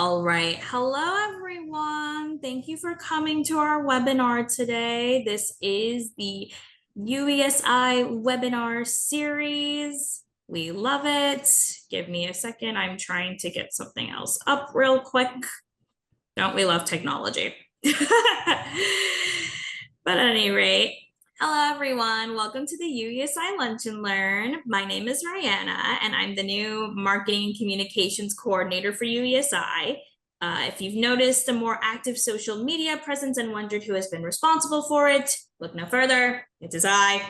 All right. Hello, everyone. Thank you for coming to our webinar today. This is the UESI webinar series. We love it. Give me a second. I'm trying to get something else up real quick. Don't we love technology? But at any rate, hello, everyone. Welcome to the UESI Lunch and Learn. My name is Rihanna, and I'm the new Marketing and Communications Coordinator for UESI. If you've noticed a more active social media presence and wondered who has been responsible for it, look no further. It is I.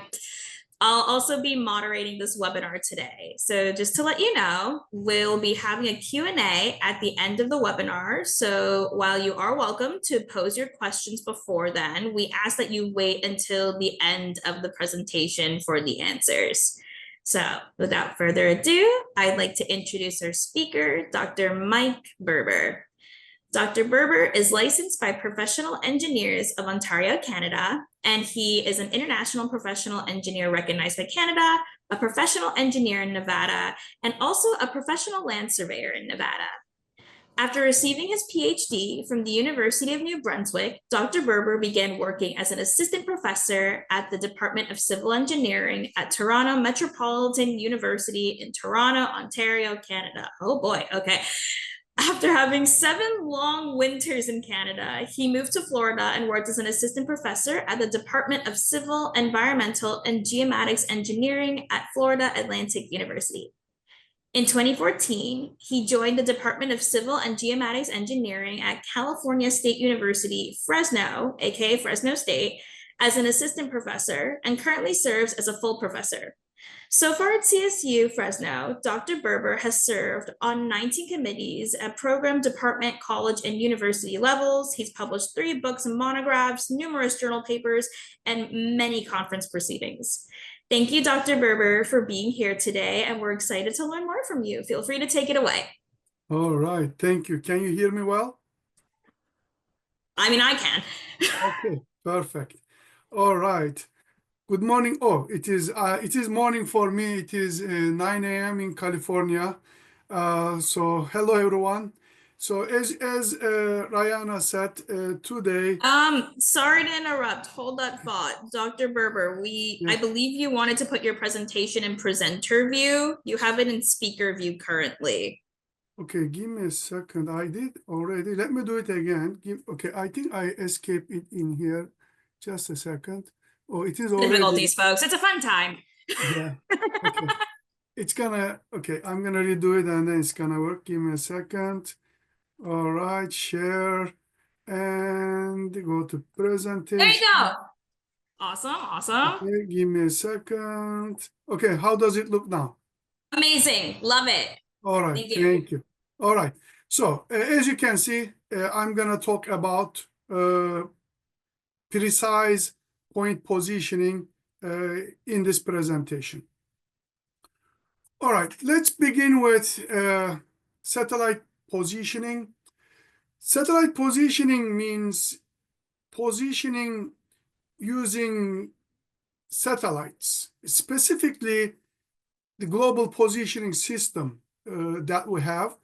I'll also be moderating this webinar today. So just to let you know, we'll be having a Q&A at the end of the webinar. So while you are welcome to pose your questions before then, we ask that you wait until the end of the presentation for the answers. So without further ado, I'd like to introduce our speaker, Dr. Mike Berber. Dr. Berber is licensed by Professional Engineers of Ontario, Canada, and he is an international professional engineer recognized by Canada, a professional engineer in Nevada, and also a professional land surveyor in Nevada. After receiving his PhD from the University of New Brunswick, Dr. Berber began working as an assistant professor at the Department of Civil Engineering at Toronto Metropolitan University in Toronto, Ontario, Canada. Oh boy, okay. After having 7 long winters in Canada, he moved to Florida and worked as an assistant professor at the Department of Civil, Environmental, and Geomatics Engineering at Florida Atlantic University. In 2014, he joined the Department of Civil and Geomatics Engineering at California State University, Fresno, aka Fresno State, as an assistant professor and currently serves as a full professor. So far at CSU Fresno, Dr. Berber has served on 19 committees at program, department, college, and university levels. He's published 3 books and monographs, numerous journal papers, and many conference proceedings. Thank you, Dr. Berber, for being here today, and we're excited to learn more from you. Feel free to take it away. All right, thank you. Can you hear me well? I mean, I can. Okay, perfect. All right. Good morning. Oh, it is morning for me. It is 9 a.m. in California. So hello everyone. So as Rihanna said today. Sorry to interrupt. Hold that thought. Dr. Berber, I believe you wanted to put your presentation in presenter view. You have it in speaker view currently. Okay, give me a second. I did already. Let me do it again. Okay, I think I escaped it in here. Just a second. Oh, it is already. Difficulties, folks. It's a fun time. Yeah. Okay. Okay, I'm gonna redo it and then it's gonna work. Give me a second. All right, share and go to presentation. There you go. Awesome. Okay, give me a second. Okay, how does it look now? Amazing. Love it. All right, thank you. All right, so as you can see, I'm gonna talk about precise point positioning in this presentation. All right, let's begin with satellite positioning. Satellite positioning means positioning using satellites, specifically the global positioning system that we have,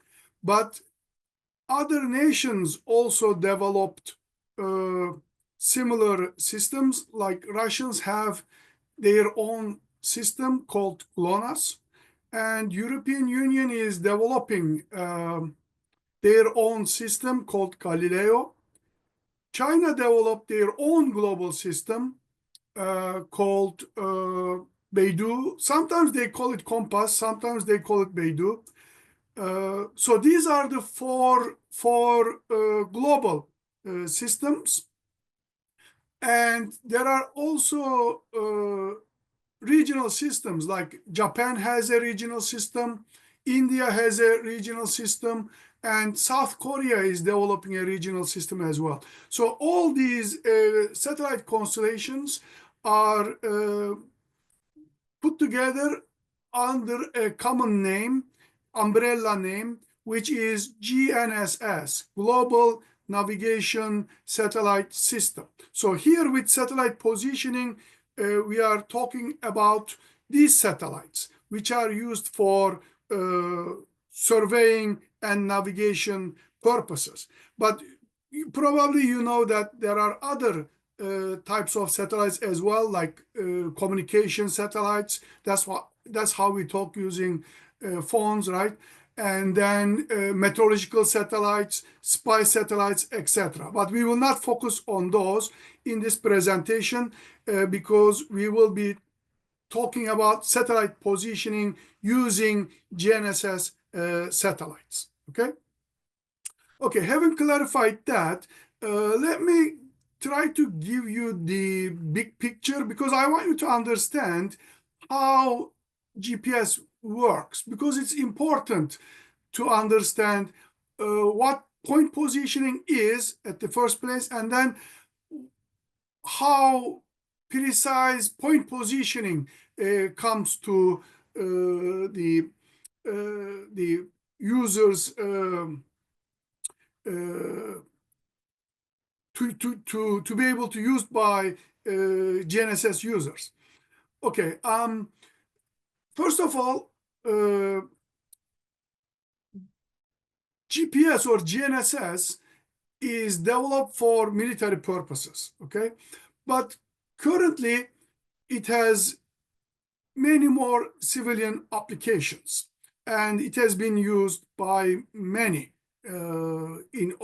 but other nations also developed similar systems. Like Russians have their own system called GLONASS, and European Union is developing their own system called Galileo. China developed their own global system called Beidou. Sometimes they call it Compass, sometimes they call it Beidou. So these are the four global systems. And there are also regional systems, like Japan has a regional system, India has a regional system, and South Korea is developing a regional system as well. So all these satellite constellations are put together under a common name, umbrella name, which is GNSS, Global Navigation Satellite System. So here with satellite positioning, we are talking about these satellites, which are used for surveying and navigation purposes. But probably you know that there are other types of satellites as well, like communication satellites. That's how we talk using phones, right? And then meteorological satellites, spy satellites, etc. But we will not focus on those in this presentation because we will be talking about satellite positioning using GNSS satellites. Okay, having clarified that, let me try to give you the big picture because I want you to understand how GPS works, because it's important to understand what point positioning is at the first place, and then how precise point positioning comes to the users to be able to use by GNSS users. Okay, first of all, GPS or GNSS is developed for military purposes, okay? But currently, it has many more civilian applications, and it has been used by many in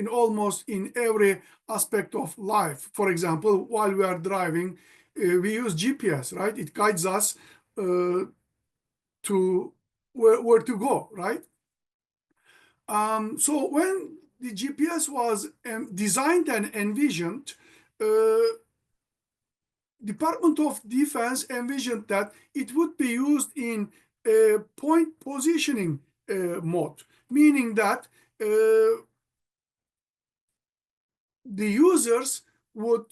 almost in every aspect of life. For example, while we are driving, we use GPS, right? It guides us to where to go, right? So when the GPS was designed and envisioned, Department of Defense envisioned that it would be used in point positioning mode, meaning that the users would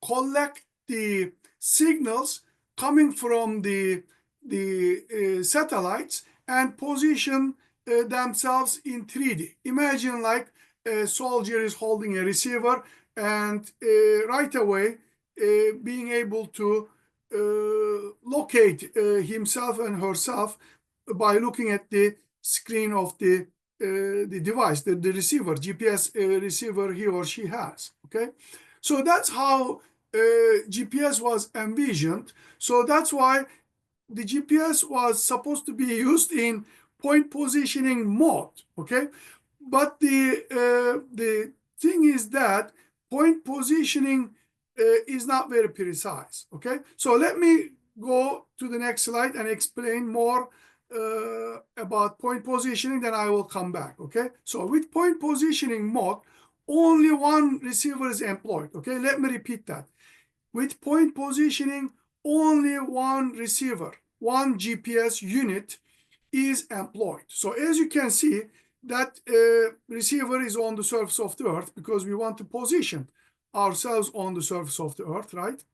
collect the signals coming from the satellites and position themselves in 3D. Imagine like a soldier is holding a receiver and right away being able to locate himself and herself by looking at the screen of the device, the receiver, GPS receiver he or she has, okay? So that's how GPS was envisioned. So that's why the GPS was supposed to be used in point positioning mode, okay? But the thing is that point positioning is not very precise, okay? So let me go to the next slide and explain more about point positioning, then I will come back, okay? So with point positioning mode, only one receiver is employed, okay? Let me repeat that. With point positioning, only one receiver, one GPS unit is employed. So as you can see, that receiver is on the surface of the Earth because we want to position ourselves on the surface of the Earth, right?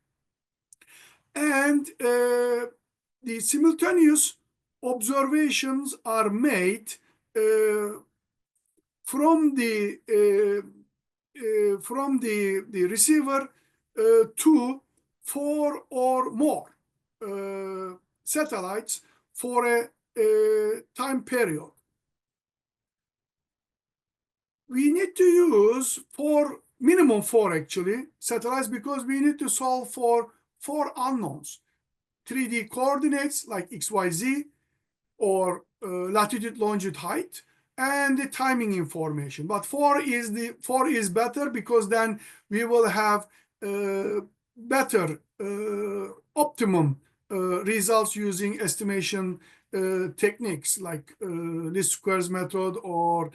And the simultaneous observations are made from the receiver to 4 or more satellites for a time period. We need to use minimum 4 actually satellites because we need to solve for 4 unknowns: 3D coordinates like XYZ, or latitude, longitude, height, and the timing information. But 4 is better because then we will have better optimum results using estimation techniques like least squares method or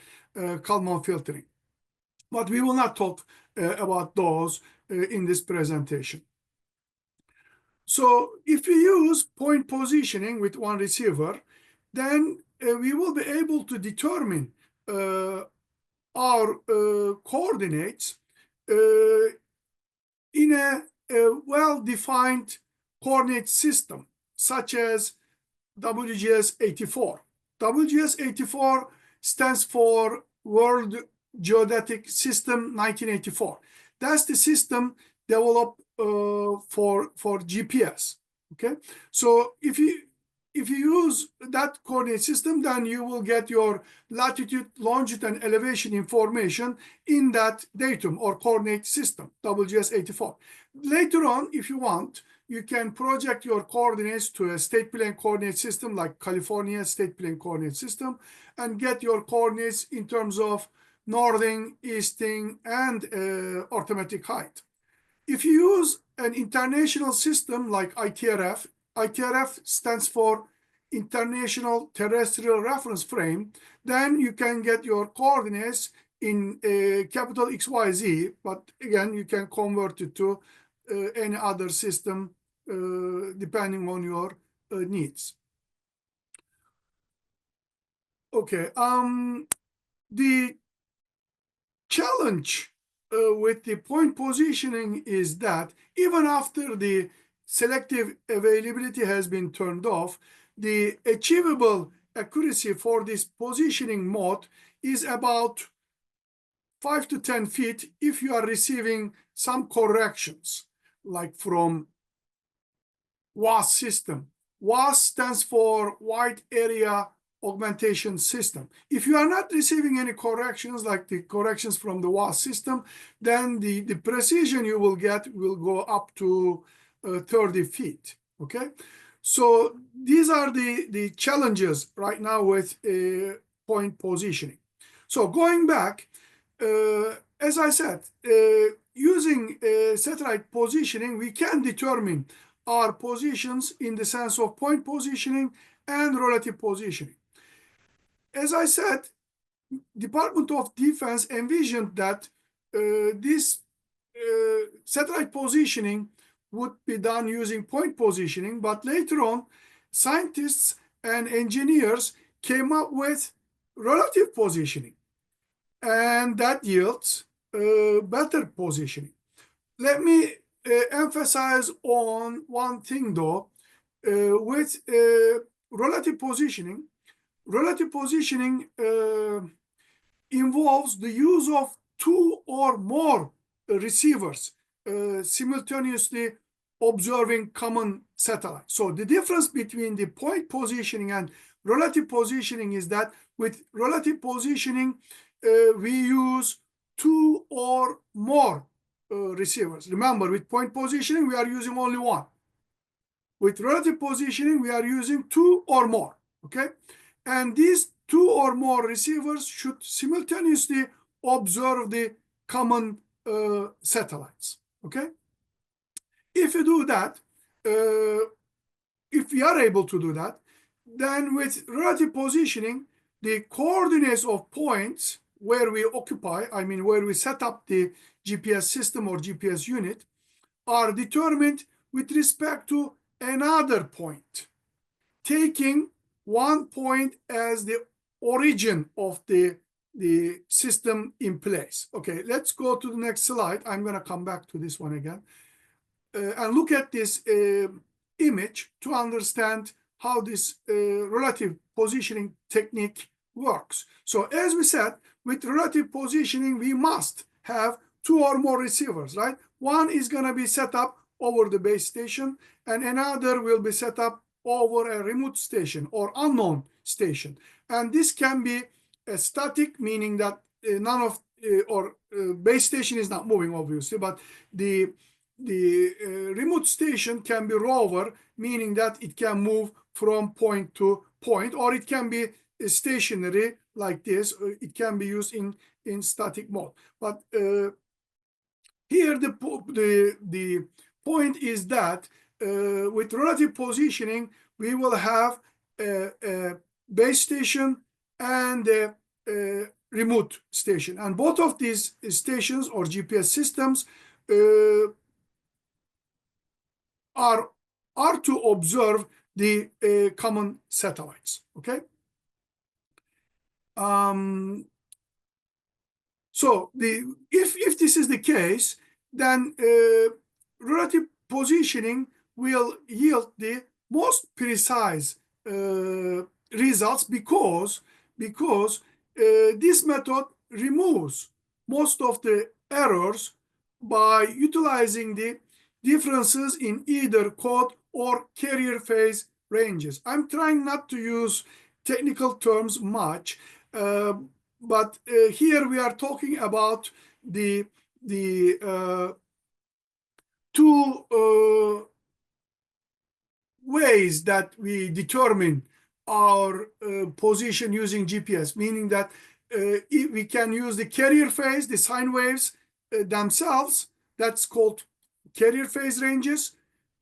Kalman filtering. But we will not talk about those in this presentation. So if we use point positioning with one receiver, then we will be able to determine our coordinates in a well-defined coordinate system, such as WGS-84. WGS-84 stands for World Geodetic System 1984. That's the system developed for GPS, okay? So if you if you use that coordinate system, then you will get your latitude, longitude, and elevation information in that datum or coordinate system, WGS84. Later on, if you want, you can project your coordinates to a state plane coordinate system like California state plane coordinate system and get your coordinates in terms of northing, easting, and arithmetic height. If you use an international system like ITRF, ITRF stands for International Terrestrial Reference Frame, then you can get your coordinates in capital XYZ, but again, you can convert it to any other system depending on your needs. Okay, the challenge with the point positioning is that even after the selective availability has been turned off, the achievable accuracy for this positioning mode is about 5 to 10 feet if you are receiving some corrections, like from WAS system. WAS stands for Wide Area Augmentation System. If you are not receiving any corrections, like the corrections from the WAS system, then the precision you will get will go up to 30 feet, okay? So these are the challenges right now with point positioning. So going back, as I said, using satellite positioning, we can determine our positions in the sense of point positioning and relative positioning. As I said, Department of Defense envisioned that this satellite positioning would be done using point positioning, but later on, scientists and engineers came up with relative positioning, and that yields better positioning. Let me emphasize on one thing though, with relative positioning involves the use of two or more receivers simultaneously observing common satellites. So the difference between the point positioning and relative positioning is that with relative positioning, we use two or more receivers. Remember, with point positioning, we are using only one. With relative positioning, we are using two or more, okay? And these two or more receivers should simultaneously observe the common satellites, okay? If you do that, if we are able to do that, then with relative positioning, the coordinates of points where we occupy, I mean, where we set up the GPS system or GPS unit, are determined with respect to another point, taking one point as the origin of the system in place. Okay, let's go to the next slide. I'm going to come back to this one again and look at this image to understand how this relative positioning technique works. So as we said, with relative positioning, we must have two or more receivers, right? One is going to be set up over the base station, and another will be set up over a remote station or unknown station. And this can be a static, meaning that none of base station is not moving, obviously, but the remote station can be rover, meaning that it can move from point to point, or it can be stationary like this. It can be used in static mode. But here the point is that with relative positioning, we will have a base station and a remote station. And both of these stations or GPS systems are to observe the common satellites, okay? So if this is the case, then relative positioning will yield the most precise results because this method removes most of the errors by utilizing the differences in either code or carrier phase ranges. I'm trying not to use technical terms much, but here we are talking about the two ways that we determine our position using GPS, meaning that we can use the carrier phase, the sine waves themselves, that's called carrier phase ranges,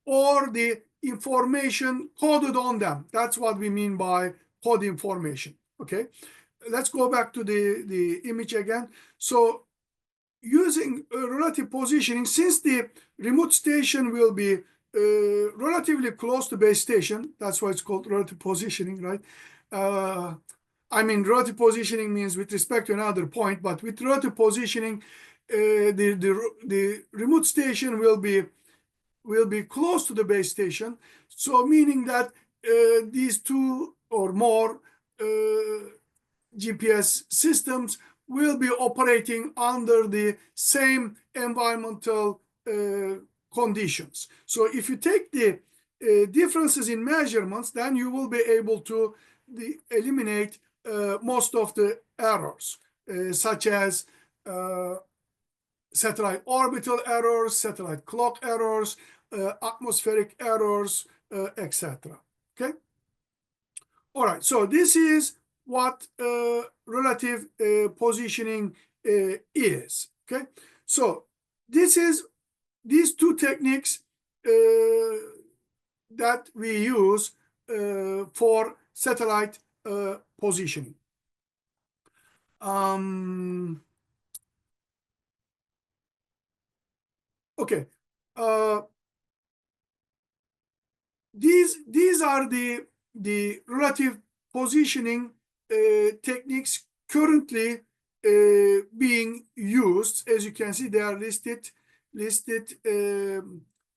or the information coded on them. That's what we mean by code information. Okay, let's go back to the image again. So using relative positioning, since the remote station will be relatively close to base station, that's why it's called relative positioning, right? I mean, relative positioning means with respect to another point, but with relative positioning, the remote station will be close to the base station. So meaning that these two or more GPS systems will be operating under the same environmental conditions. So if you take the differences in measurements, then you will be able to eliminate most of the errors, such as satellite orbital errors, satellite clock errors, atmospheric errors, etc. Okay. All right. So this is what relative positioning is. Okay. So these two techniques that we use for satellite positioning. Okay. These are the relative positioning techniques currently being used. As you can see, they are listed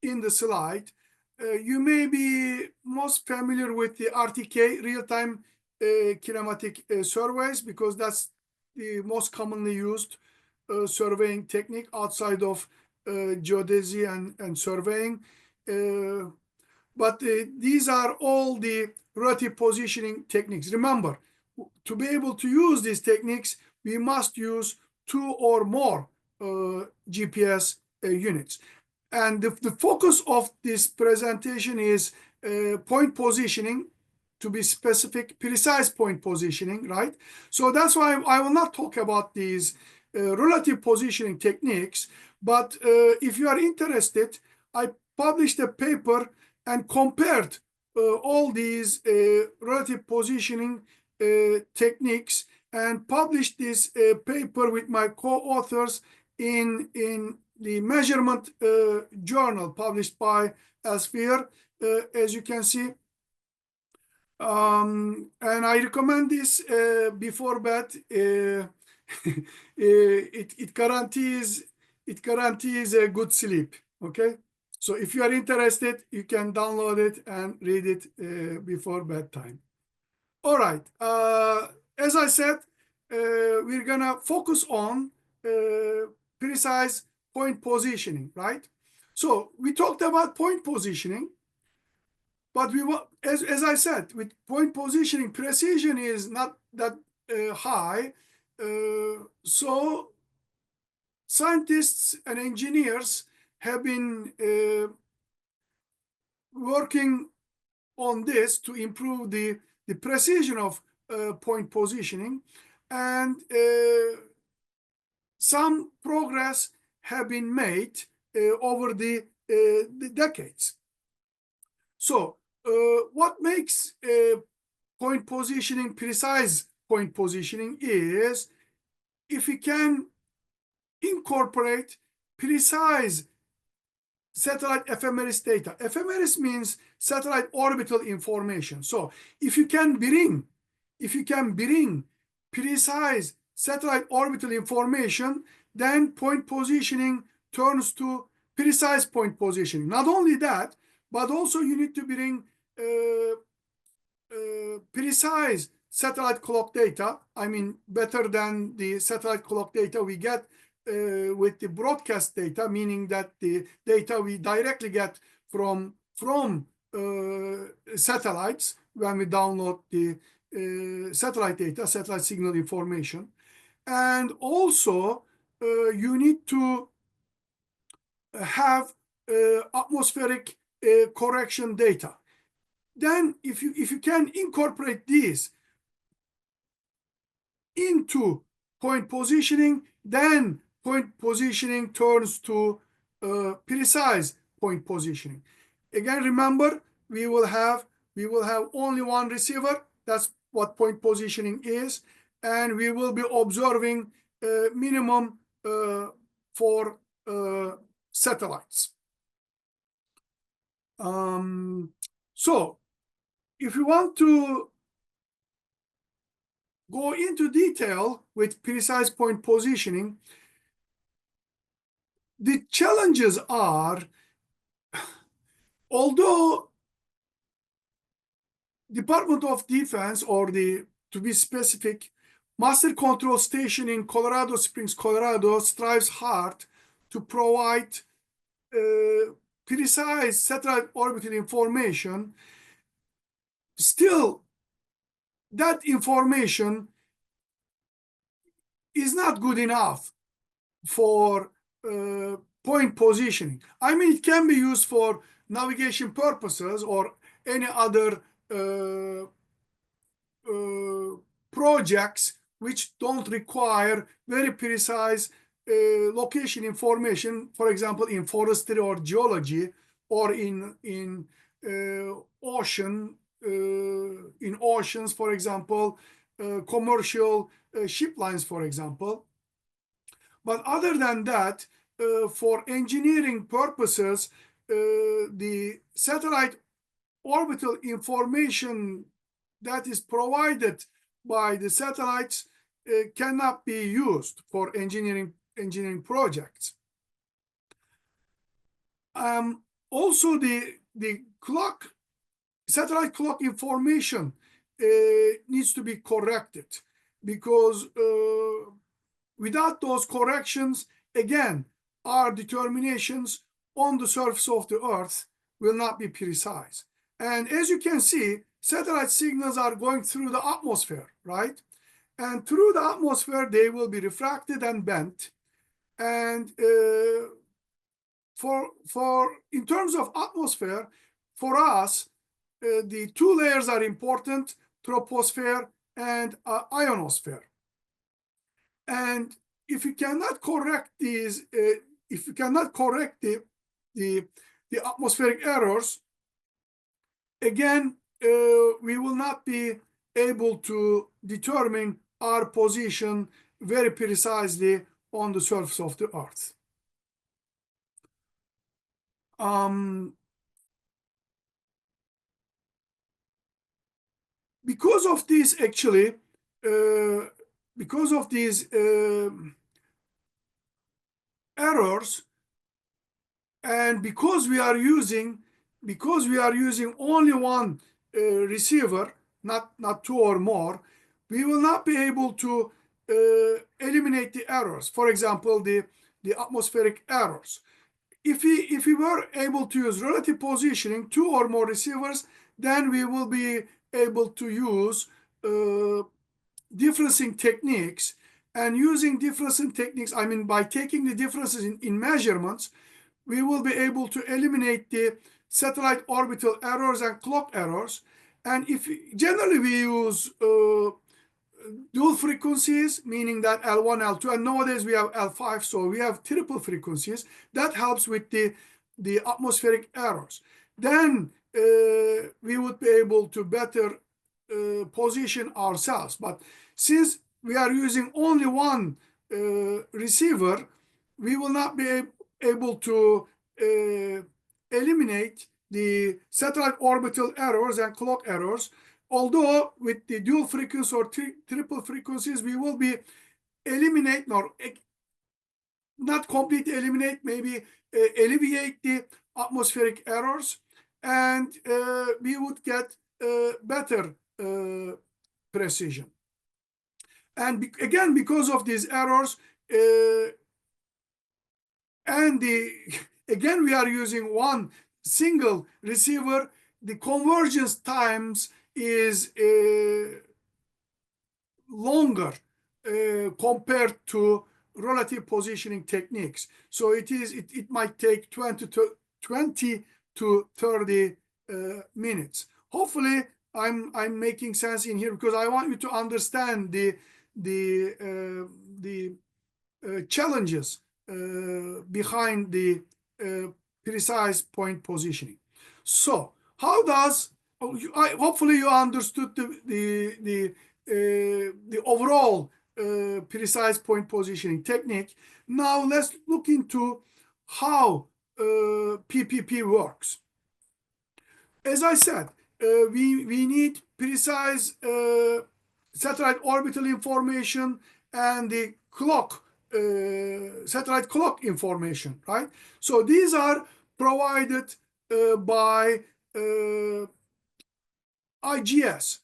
in the slide. You may be most familiar with the RTK, real-time kinematic surveys, because that's the most commonly used surveying technique outside of geodesy and surveying. But these are all the relative positioning techniques. Remember, to be able to use these techniques, we must use two or more GPS units. And the focus of this presentation is point positioning, to be specific, precise point positioning, right? So that's why I will not talk about these relative positioning techniques. But if you are interested, I published a paper and compared all these relative positioning techniques and published this paper with my co-authors in the measurement journal published by Elsevier, as you can see. And I recommend this before bed. It guarantees a good sleep. Okay. So if you are interested, you can download it and read it before bedtime. All right. As I said, we're gonna focus on precise point positioning, right? So we talked about point positioning, but we want, as I said, with point positioning, precision is not that high. So scientists and engineers have been working on this to improve the precision of point positioning, and some progress have been made over the decades. So what makes point positioning precise point positioning is if we can incorporate precise satellite ephemeris data. Ephemeris means satellite orbital information. So if you can bring precise satellite orbital information, then point positioning turns to precise point positioning. Not only that, but also you need to bring precise satellite clock data. I mean, better than the satellite clock data we get with the broadcast data, meaning that the data we directly get from satellites when we download the satellite data, satellite signal information. And also, you need to have atmospheric correction data. Then, if you can incorporate these into point positioning, then point positioning turns to precise point positioning. Again, remember, we will have only one receiver. That's what point positioning is, and we will be observing minimum for satellites. So, if you want to go into detail with precise point positioning, the challenges are, although Department of Defense, or to be specific, Master Control Station in Colorado Springs, Colorado, strives hard to provide precise satellite orbital information, still that information is not good enough for point positioning. I mean, it can be used for navigation purposes or any other projects which don't require very precise location information, for example, in forestry or geology, or in oceans, for example, commercial ship lines, for example. But other than that, for engineering purposes, the satellite orbital information that is provided by the satellites cannot be used for engineering projects. Also, the satellite clock information needs to be corrected, because without those corrections, again, our determinations on the surface of the Earth will not be precise. And as you can see, satellite signals are going through the atmosphere, right? And through the atmosphere, they will be refracted and bent. And in terms of atmosphere, for us, the two layers are important: troposphere and ionosphere. And if you cannot correct these, if you cannot correct the atmospheric errors, again, we will not be able to determine our position very precisely on the surface of the Earth. Because of this, actually, because of these errors, and because we are using only one receiver, not two or more, we will not be able to eliminate the errors. For example, the atmospheric errors. If we were able to use relative positioning, two or more receivers, then we will be able to use differencing techniques. And using differencing techniques, I mean, by taking the differences in measurements, we will be able to eliminate the satellite orbital errors and clock errors. And generally we use dual frequencies, meaning that L1, L2, and nowadays we have L5, so we have triple frequencies. That helps with the atmospheric errors. Then we would be able to better position ourselves. But since we are using only one receiver, we will not be able to eliminate the satellite orbital errors and clock errors. Although with the dual frequency or triple frequencies, we will be eliminate, or not completely eliminate, maybe alleviate the atmospheric errors, and we would get better precision. And again, because of these errors, and again, we are using one single receiver, the convergence times is longer compared to relative positioning techniques. So it might take 20 to 30 minutes. Hopefully, I'm making sense in here, because I want you to understand the challenges behind the precise point positioning. So how does hopefully you understood the overall precise point positioning technique. Now let's look into how PPP works. As I said, we need precise satellite orbital information and the clock, satellite clock information, right? So these are provided by IGS.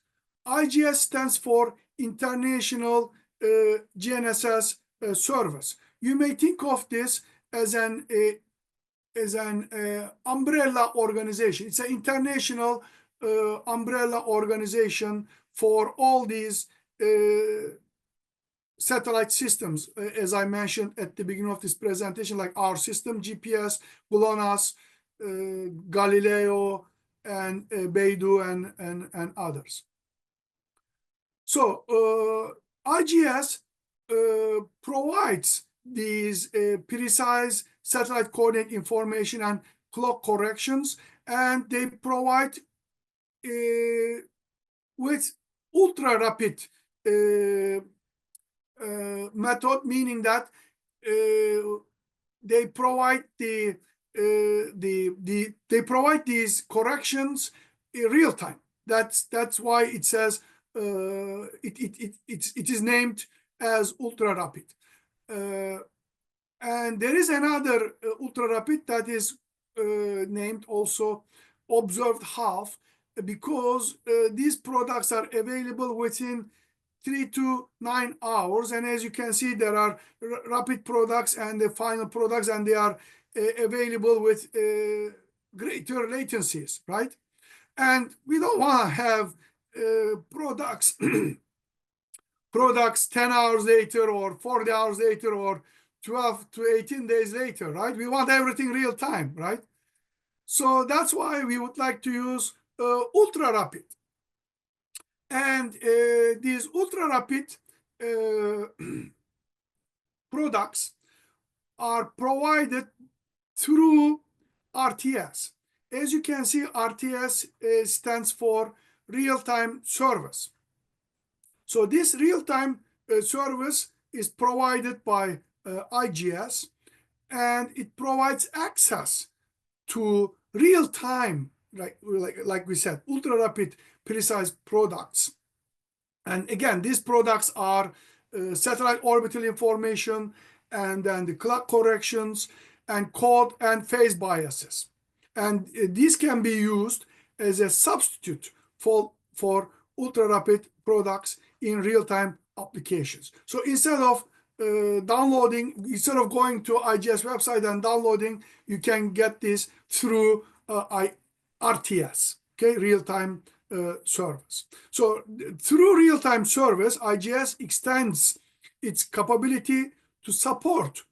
IGS stands for International GNSS Service. You may think of this as an umbrella organization. It's an international umbrella organization for all these satellite systems, as I mentioned at the beginning of this presentation, like our system, GPS, GLONASS, Galileo, and Beidou, and others. So IGS provides these precise satellite coordinate information and clock corrections, and they provide with ultra rapid method, meaning that they provide they provide these corrections in real time. That's why it says it is named as ultra rapid. And there is another ultra rapid that is named also observed half, because these products are available within 3 to 9 hours. And as you can see, there are rapid products and the final products, and they are available with greater latencies, right? And we don't want to have products products 10 hours later, or 40 hours later, or 12 to 18 days later, right? We want everything real time, right? So that's why we would like to use ultra rapid. And these ultra rapid products are provided through RTS. As you can see, RTS stands for real-time service. So this real-time service is provided by IGS, and it provides access to real-time, like we said, ultra-rapid precise products. And again, these products are satellite orbital information, and then the clock corrections, and code and phase biases. And these can be used as a substitute for ultra-rapid products in real-time applications. So instead of instead of going to IGS website and downloading, you can get this through RTS, okay, real-time service. So through real-time service, IGS extends its capability to support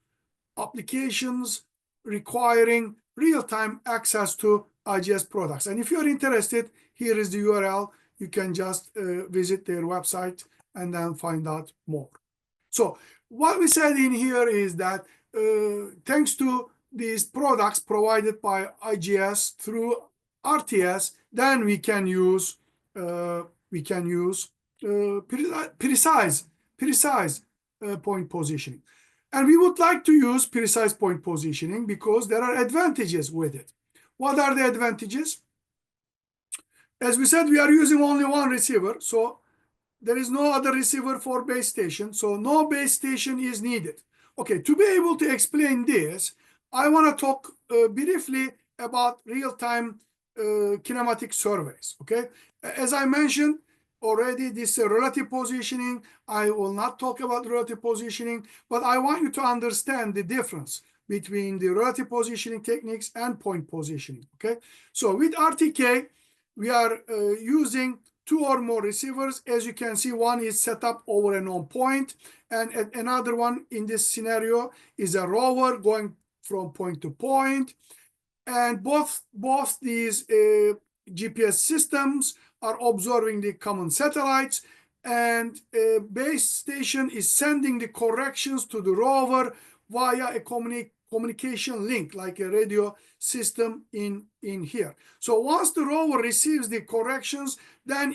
applications requiring real-time access to IGS products. And if you're interested, here is the URL. You can just visit their website and then find out more. So what we said in here is that thanks to these products provided by IGS through RTS, then we can use precise point positioning. And we would like to use precise point positioning because there are advantages with it. What are the advantages? As we said, we are using only one receiver, so there is no other receiver for base station, so no base station is needed. Okay, to be able to explain this, I want to talk briefly about real-time kinematic surveys, okay? As I mentioned already, this is relative positioning. I will not talk about relative positioning, but I want you to understand the difference between the relative positioning techniques and point positioning, okay? So with RTK, we are using 2 or more receivers. As you can see, one is set up over a known point, and another one in this scenario is a rover going from point to point. And both these GPS systems are observing the common satellites, and base station is sending the corrections to the rover via a communication link, like a radio system in here. So once the rover receives the corrections, then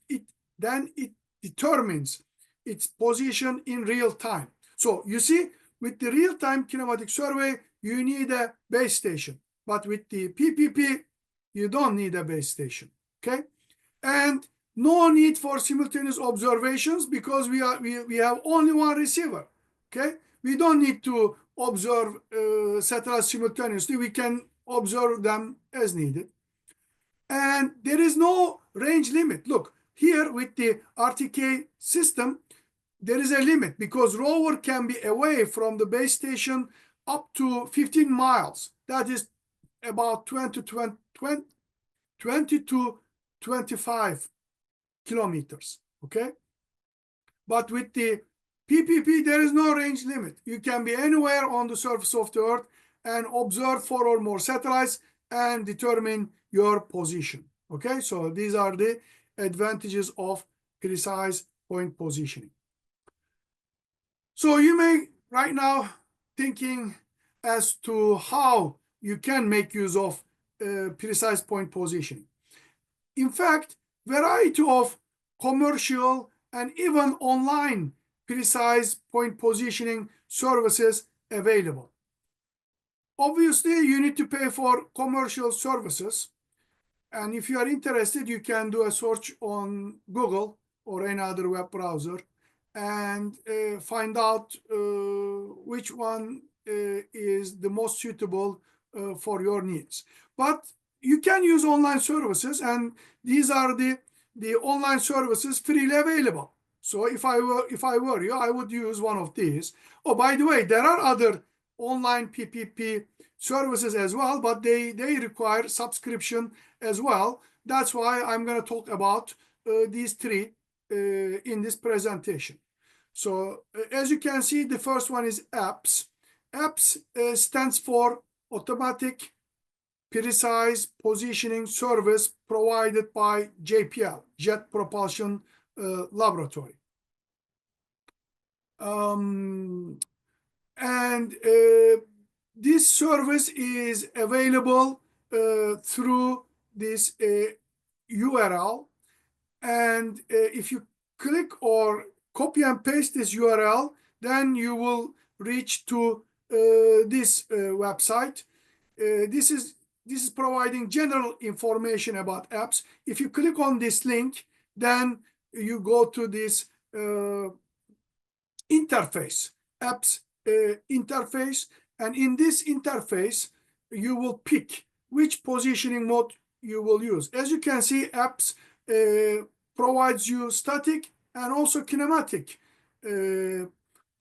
it determines its position in real time. So you see, with the real-time kinematic survey, you need a base station. But with the PPP, you don't need a base station, okay? And no need for simultaneous observations because we have only one receiver, okay? We don't need to observe satellites simultaneously. We can observe them as needed. And there is no range limit. Look, here with the RTK system, there is a limit because rover can be away from the base station up to 15 miles. That is about 20 to 25 kilometers, okay? But with the PPP, there is no range limit. You can be anywhere on the surface of the Earth and observe 4 or more satellites and determine your position, okay? So these are the advantages of precise point positioning. So you may right now thinking as to how you can make use of precise point positioning. In fact, variety of commercial and even online precise point positioning services available. Obviously, you need to pay for commercial services. And if you are interested, you can do a search on Google or any other web browser and find out which one is the most suitable for your needs. But you can use online services, and these are the online services freely available. So if I were you, I would use one of these. Oh, by the way, there are other online PPP services as well, but they require subscription as well. That's why I'm going to talk about these 3 in this presentation. So as you can see, the first one is APS. APS stands for Automatic Precise Positioning Service provided by JPL, Jet Propulsion Laboratory. This service is available through this URL. And if you click or copy and paste this URL, then you will reach to this website. This is providing general information about apps. If you click on this link, then you go to this interface, apps interface, and in this interface, you will pick which positioning mode you will use. As you can see, apps provides you static and also kinematic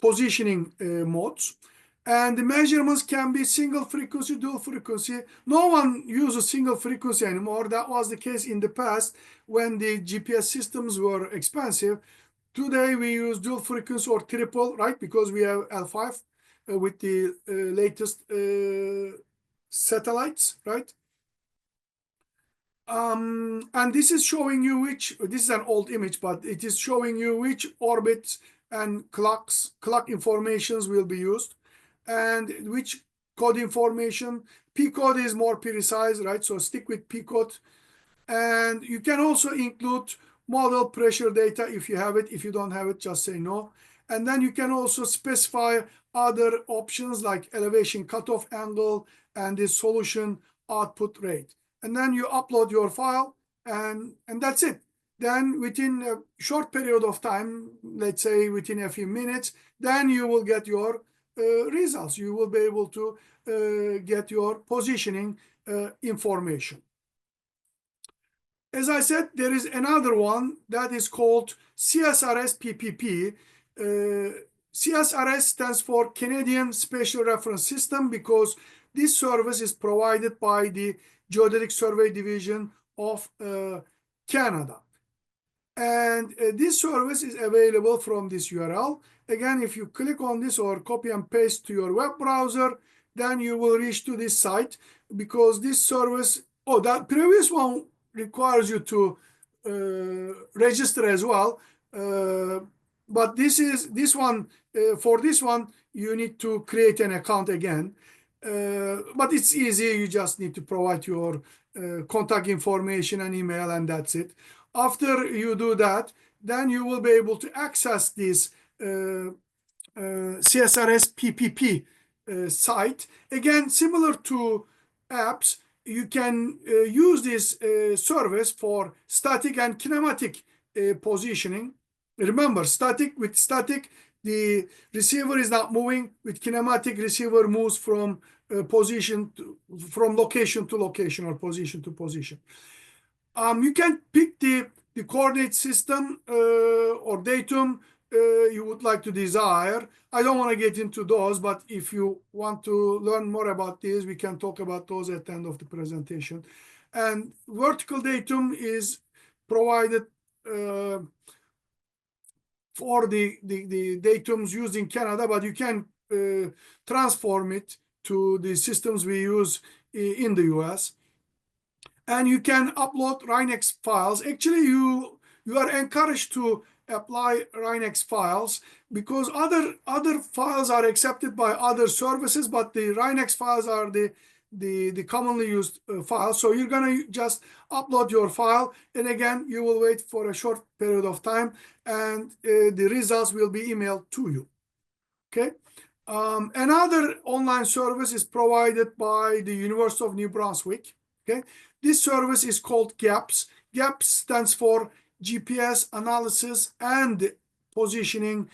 positioning modes. And the measurements can be single frequency, dual frequency. No one uses single frequency anymore. That was the case in the past when the GPS systems were expensive. Today we use dual frequency or triple, right? Because we have L5 with the latest satellites, right? And this is showing you this is an old image, but it is showing you which orbits and clock informations will be used and which code information. P code is more precise, right? So stick with P code. And you can also include model pressure data if you have it. If you don't have it, just say no. And then you can also specify other options like elevation cutoff angle and the solution output rate. And then you upload your file, and that's it. Then within a short period of time, let's say within a few minutes, then you will get your results. You will be able to get your positioning information. As I said, there is another one that is called CSRS PPP. CSRS stands for Canadian Spatial Reference System because this service is provided by the Geodetic Survey Division of Canada. And this service is available from this URL. Again, if you click on this or copy and paste to your web browser, then you will reach to this site, because this service, that previous one requires you to register as well. But for this one, you need to create an account again. But it's easy. You just need to provide your contact information and email, and that's it. After you do that, then you will be able to access this CSRS PPP site. Again, similar to apps, you can use this service for static and kinematic positioning. Remember, with static, the receiver is not moving. With kinematic, receiver moves from location to location or position to position. You can pick the coordinate system or datum you would like to desire. I don't want to get into those, but if you want to learn more about this, we can talk about those at the end of the presentation. And vertical datum is provided for the datums used in Canada, but you can transform it to the systems we use in the US. And you can upload Rhinex files. Actually, you are encouraged to apply Rhinex files, because other files are accepted by other services, but the Rhinex files are the commonly used files. So you're gonna just upload your file, and again, you will wait for a short period of time, and the results will be emailed to you. Okay. Another online service is provided by the University of New Brunswick. Okay. This service is called GAPS. GAPS stands for GPS Analysis and Positioning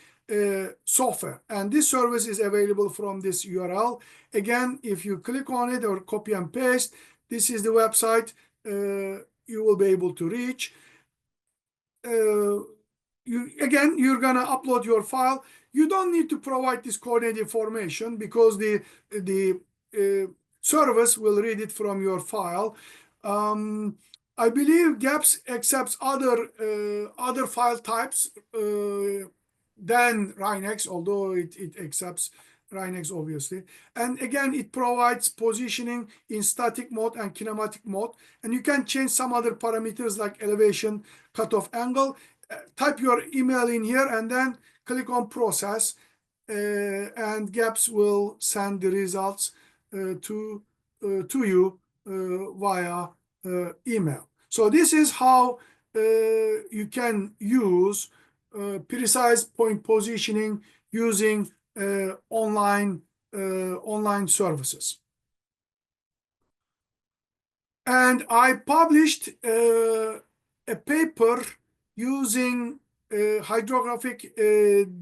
Software. And this service is available from this URL. Again, if you click on it or copy and paste, this is the website you will be able to reach. You're gonna upload your file. You don't need to provide this coordinate information, because the service will read it from your file. I believe GAPS accepts other file types than Rhinex, although it accepts Rhinex, obviously. And again, it provides positioning in static mode and kinematic mode. And you can change some other parameters like elevation, cutoff angle. Type your email in here and then click on process, and GAPS will send the results to you via email. So this is how you can use precise point positioning using online services. And I published a paper using hydrographic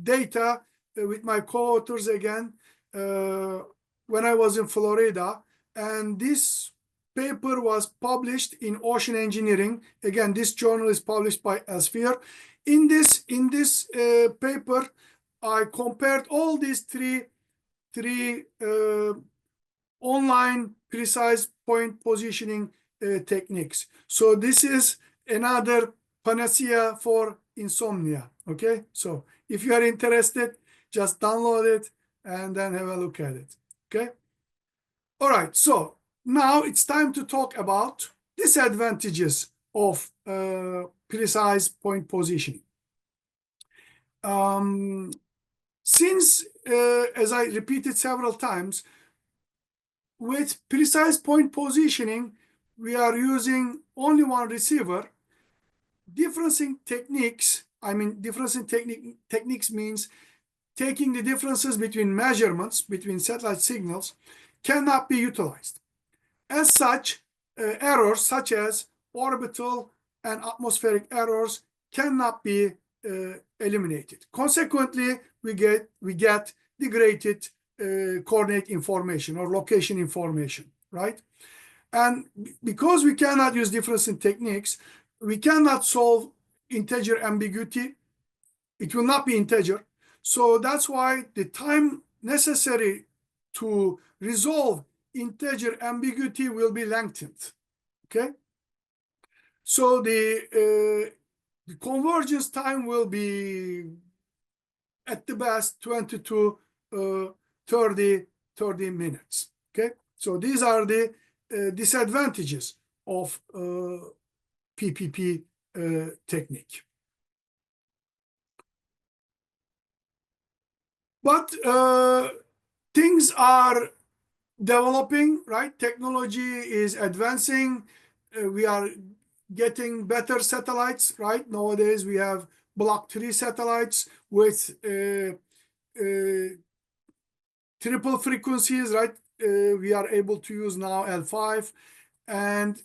data with my co-authors again when I was in Florida. And this paper was published in Ocean Engineering. Again, this journal is published by Elsevier. In this paper, I compared all these three online precise point positioning techniques. So this is another panacea for insomnia. Okay, so if you are interested, just download it and then have a look at it. Okay. All right. So now it's time to talk about disadvantages of precise point positioning. Since, as I repeated several times, with precise point positioning, we are using only one receiver. Differencing techniques means taking the differences between measurements, between satellite signals, cannot be utilized. As such, errors such as orbital and atmospheric errors cannot be eliminated. Consequently, we get degraded coordinate information or location information, right? And because we cannot use differencing techniques, we cannot solve integer ambiguity. It will not be integer. So that's why the time necessary to resolve integer ambiguity will be lengthened. Okay. So the convergence time will be at the best 20 to 30 minutes. Okay, so these are the disadvantages of PPP technique. But things are developing, right? Technology is advancing. We are getting better satellites, right? Nowadays we have Block 3 satellites with triple frequencies, right? We are able to use now L5. And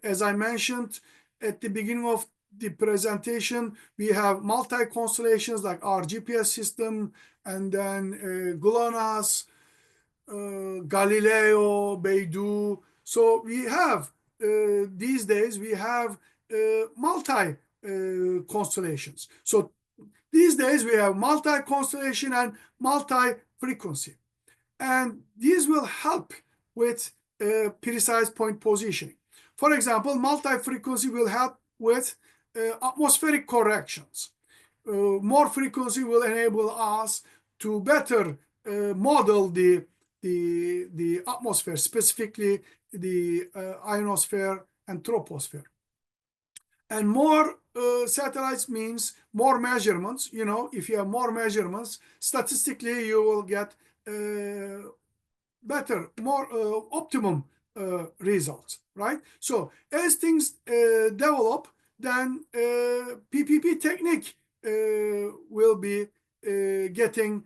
as I mentioned at the beginning of the presentation, we have multi-constellations like our GPS system, and then GLONASS, Galileo, Beidou. So we have, these days, we have multi constellations. So these days we have multi-constellation and multi-frequency. And these will help with precise point positioning. For example, multi-frequency will help with atmospheric corrections. More frequency will enable us to better model the atmosphere, specifically the ionosphere and troposphere. And more satellites means more measurements. You know, if you have more measurements, statistically you will get better, more optimum results, right? So as things develop, then PPP technique will be getting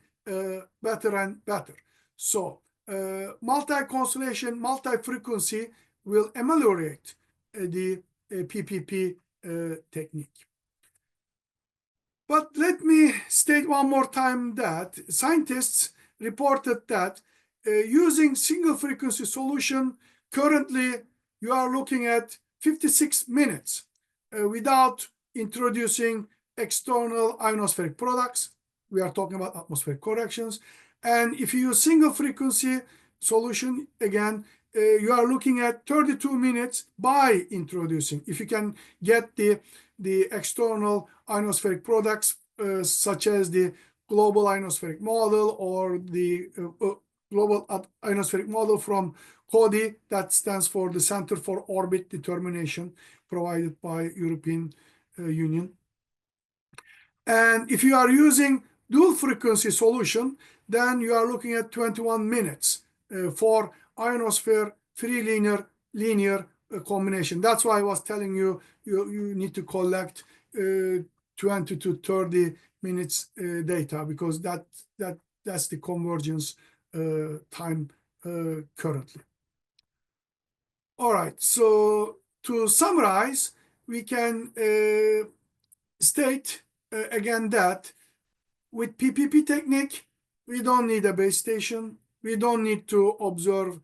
better and better. So multi-constellation, multi-frequency will ameliorate the PPP technique. But let me state one more time that scientists reported that using single frequency solution, currently you are looking at 56 minutes without introducing external ionospheric products. We are talking about atmospheric corrections. And if you use single frequency solution, again, you are looking at 32 minutes by introducing. If you can get the external ionospheric products such as the global ionospheric model or the global ionospheric model from CODI, that stands for the Center for Orbit Determination, provided by European Union. And if you are using dual frequency solution, then you are looking at 21 minutes for ionosphere free linear combination. That's why I was telling you, you need to collect 20 to 30 minutes data, because that's the convergence time currently. All right, so to summarize, we can state again that with PPP technique, we don't need a base station. We don't need to observe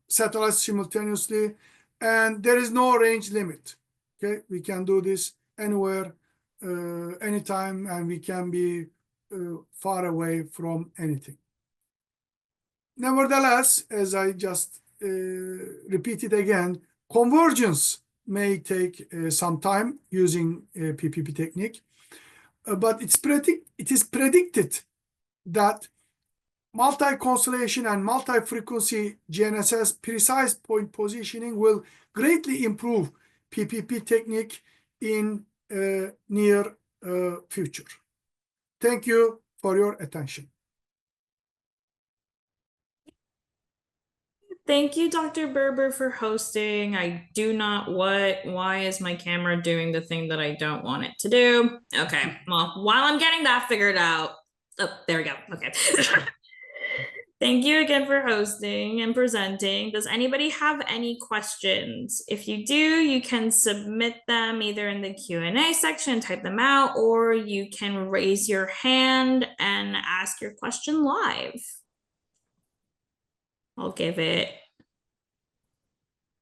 satellites simultaneously, and there is no range limit. Okay, we can do this anywhere, anytime, and we can be far away from anything. Nevertheless, as I just repeated again, convergence may take some time using PPP technique, but it is predicted that multi-constellation and multi-frequency GNSS precise point positioning will greatly improve PPP technique in near future. Thank you for your attention. Thank you, Dr. Berber, for hosting. I do not why is my camera doing the thing that I don't want it to do? Okay, well, while I'm getting that figured out, oh, there we go. Okay. Thank you again for hosting and presenting. Does anybody have any questions? If you do, you can submit them either in the Q&A section, type them out, or you can raise your hand and ask your question live. I'll give it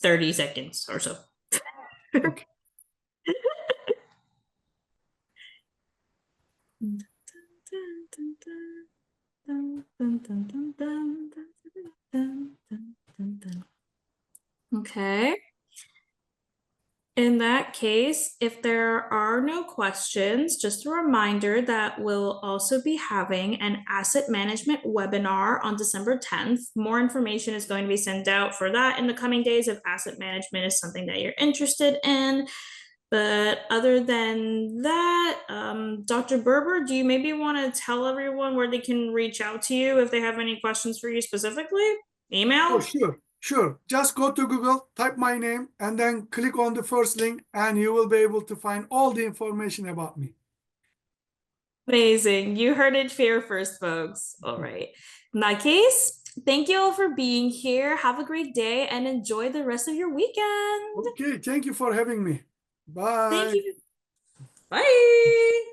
30 seconds or so. Okay. Okay. In that case, if there are no questions, just a reminder that we'll also be having an asset management webinar on December 10th. More information is going to be sent out for that in the coming days if asset management is something that you're interested in. But other than that, Dr. Berber, do you maybe want to tell everyone where they can reach out to you if they have any questions for you specifically? Oh, Email? sure, sure. Just go to Google, type my name, and then click on the first link, and you will be able to find all the information about me. Amazing. You heard it here first, folks. All right. In that case, thank you all for being here. Have a great day and enjoy the rest of your weekend. Okay, thank you for having me. Thank Bye. you. Bye.